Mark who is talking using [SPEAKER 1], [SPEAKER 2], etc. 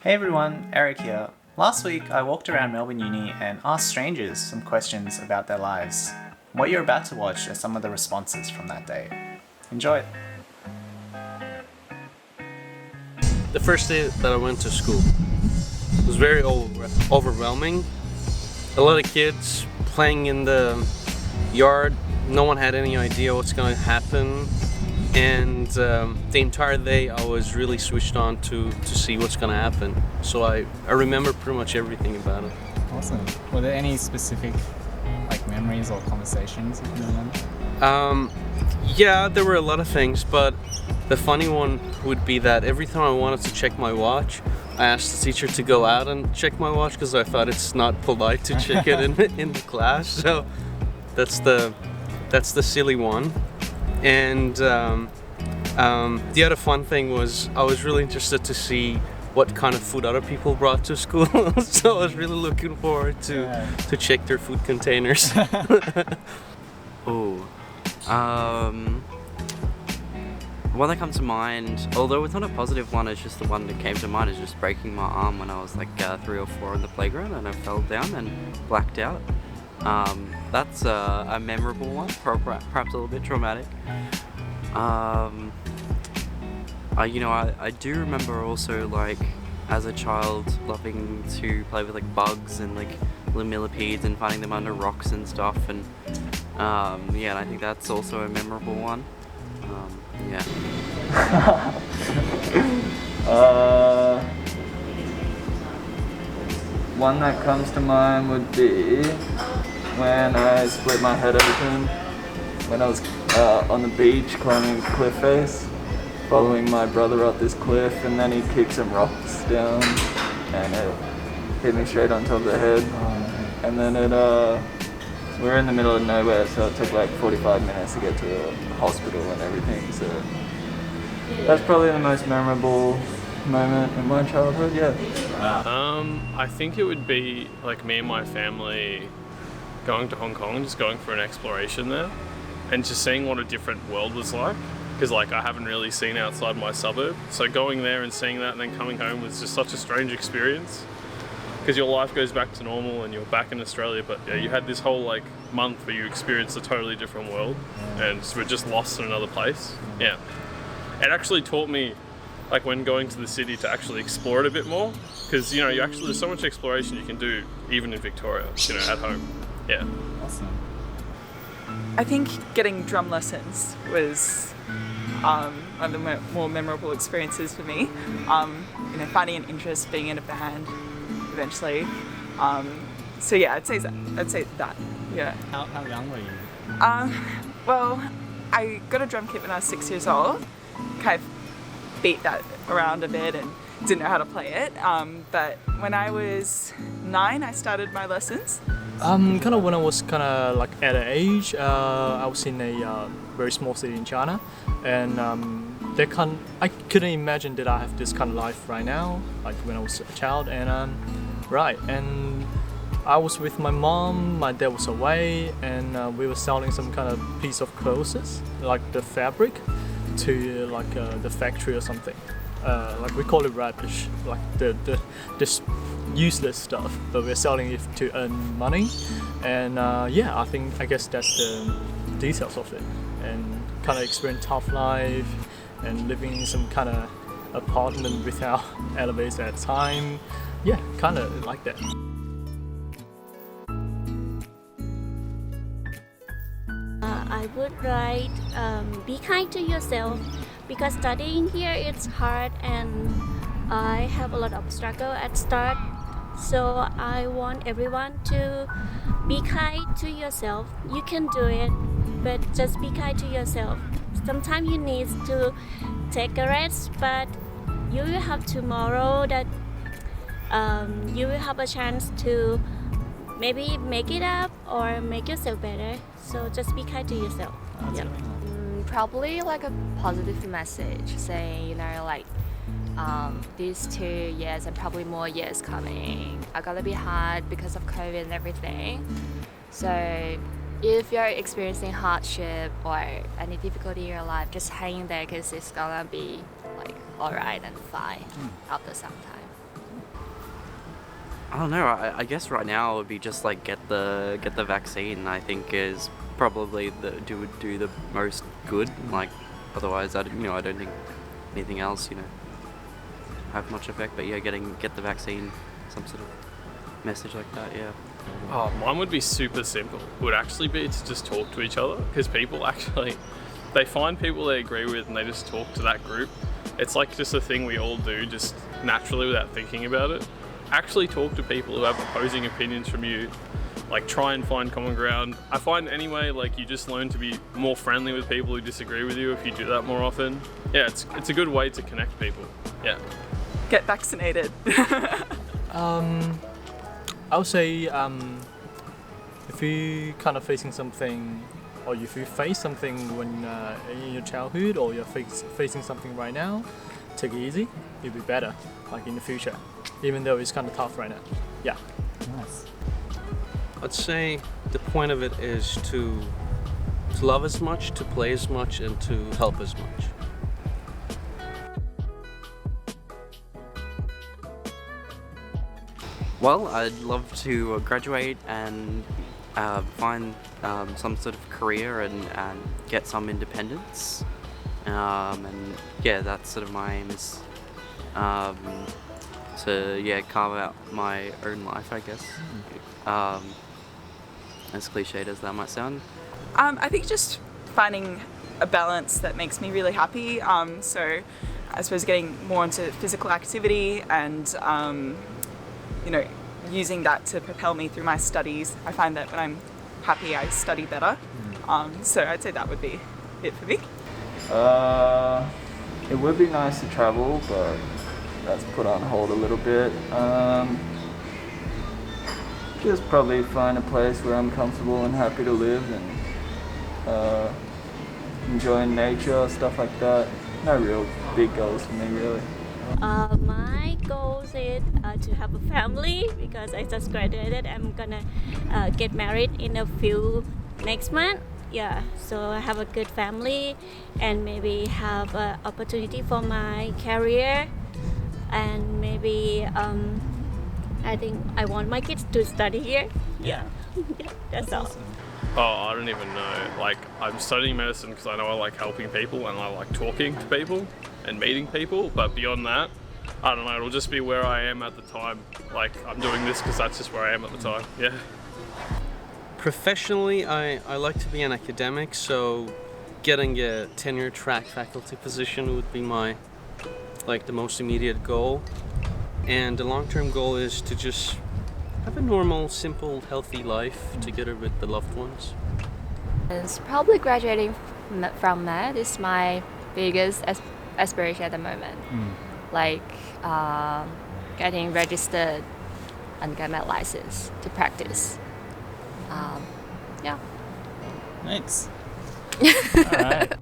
[SPEAKER 1] Hey everyone, Eric here. Last week I walked around Melbourne Uni and asked strangers some questions about their lives. What you're about to watch are some of the responses from that day. Enjoy!
[SPEAKER 2] The first day that I went to school was very overwhelming. A lot of kids playing in the yard. No one had any idea what's going to happen. And the entire day I was really switched on to see what's going to happen. So I remember pretty much everything about it.
[SPEAKER 3] Awesome. Were there any specific memories or conversations you can remember?
[SPEAKER 2] Yeah, there were a lot of things, but the funny one would be that every time I wanted to check my watch, I asked the teacher to go out and check my watch because I thought it's not polite to check it in the class. So that's the silly one. And the other fun thing was I was really interested to see what kind of food other people brought to school. So I was really looking forward to check their food containers.
[SPEAKER 4] One that comes to mind, although it's not a positive one, it's just the one that came to mind, is just breaking my arm when I was 3 or 4 in the playground and I fell down and blacked out. That's a memorable one, perhaps a little bit traumatic. I do remember also as a child loving to play with bugs and little millipedes and finding them under rocks and stuff, and and I think that's also a memorable one.
[SPEAKER 5] One that comes to mind would be when I split my head open when I was on the beach climbing a cliff face, following my brother up this cliff, and then he kicked some rocks down and it hit me straight on top of the head. And then we were in the middle of nowhere, so it took 45 minutes to get to the hospital and everything. So that's probably the most memorable moment in my childhood, yeah.
[SPEAKER 6] I think it would be me and my family going to Hong Kong and just going for an exploration there and just seeing what a different world was like, because I haven't really seen outside my suburb, so going there and seeing that and then coming home was just such a strange experience, because your life goes back to normal and you're back in Australia, but you had this whole month where you experienced a totally different world and we're just lost in another place. It actually taught me when going to the city to actually explore it a bit more, because there's so much exploration you can do even in Victoria, at home.
[SPEAKER 3] Awesome.
[SPEAKER 7] I think getting drum lessons was one of the more memorable experiences for me. Finding an interest, being in a band eventually. I'd say that. Yeah.
[SPEAKER 3] How young were you?
[SPEAKER 7] Well, I got a drum kit when I was 6 years old. Kind of beat that around a bit and didn't know how to play it. But when I was 9, I started my lessons.
[SPEAKER 8] Kind of when I was at an age, I was in a very small city in China, and I couldn't imagine that I have this kind of life right now, when I was a child, and and I was with my mom, my dad was away, and we were selling some kind of piece of clothes, the fabric, to the factory or something. We call it rubbish, this useless stuff, but we're selling it to earn money. And I guess that's the details of it, and kind of experience tough life and living in some kind of apartment without elevators at the time. Kind of like that.
[SPEAKER 9] I would write, be kind to yourself, because studying here it's hard and I have a lot of struggle at start. So I want everyone to be kind to yourself. You can do it, but just be kind to yourself. Sometimes you need to take a rest, but you will have tomorrow that you will have a chance to maybe make it up or make yourself better. So just be kind to yourself.
[SPEAKER 10] Probably a positive message saying, these 2 years and probably more years coming are gonna be hard because of COVID and everything. So if you're experiencing hardship or any difficulty in your life, just hang in there, because it's gonna be alright and fine after some time.
[SPEAKER 4] I don't know. I guess right now it would be just like get the vaccine. I think is probably would do the most good. Like otherwise, I don't think anything else have much effect. But yeah, get the vaccine, some sort of message like that. Yeah.
[SPEAKER 6] Oh, mine would be super simple. It would actually be to just talk to each other, because people actually, they find people they agree with and they just talk to that group. It's like just a thing we all do just naturally without thinking about it. Actually talk to people who have opposing opinions from you. Like try and find common ground. I find anyway, like you just learn to be more friendly with people who disagree with you if you do that more often. Yeah, it's a good way to connect people. Yeah.
[SPEAKER 7] Get vaccinated.
[SPEAKER 8] I would say if you kind of facing something, or if you face something when in your childhood, or you're facing something right now, take it easy. You'll be better, like in the future, even though it's kind of tough right now. Yeah.
[SPEAKER 3] Nice.
[SPEAKER 2] I'd say the point of it is to love as much, to play as much, and to help as much.
[SPEAKER 4] Well, I'd love to graduate and find some sort of career and get some independence. And yeah, that's sort of my aim is to carve out my own life, I guess. As cliched as that might sound.
[SPEAKER 7] I think just finding a balance that makes me really happy. So I suppose getting more into physical activity and using that to propel me through my studies. I find that when I'm happy, I study better. So I'd say that would be it for me.
[SPEAKER 5] It would be nice to travel, but that's put on hold a little bit. Just probably find a place where I'm comfortable and happy to live and enjoying nature, stuff like that. No real big goals for me, really.
[SPEAKER 9] My goals is to have a family because I just graduated. I'm gonna get married in a few next month. Yeah, so I have a good family and maybe have an opportunity for my career, and maybe I think I want my kids to study here. Yeah, that's all.
[SPEAKER 6] Oh, I don't even know. Like, I'm studying medicine because I know I like helping people and I like talking to people and meeting people. But beyond that, I don't know. It'll just be where I am at the time. Like, I'm doing this because that's just where I am at the time. Yeah.
[SPEAKER 2] Professionally, I like to be an academic, so getting a tenure track faculty position would be my, the most immediate goal. And the long-term goal is to just have a normal, simple, healthy life together with the loved ones.
[SPEAKER 10] It's probably graduating from med is my biggest aspiration at the moment. Getting registered and get my license to practice. Yeah.
[SPEAKER 3] Thanks. All right.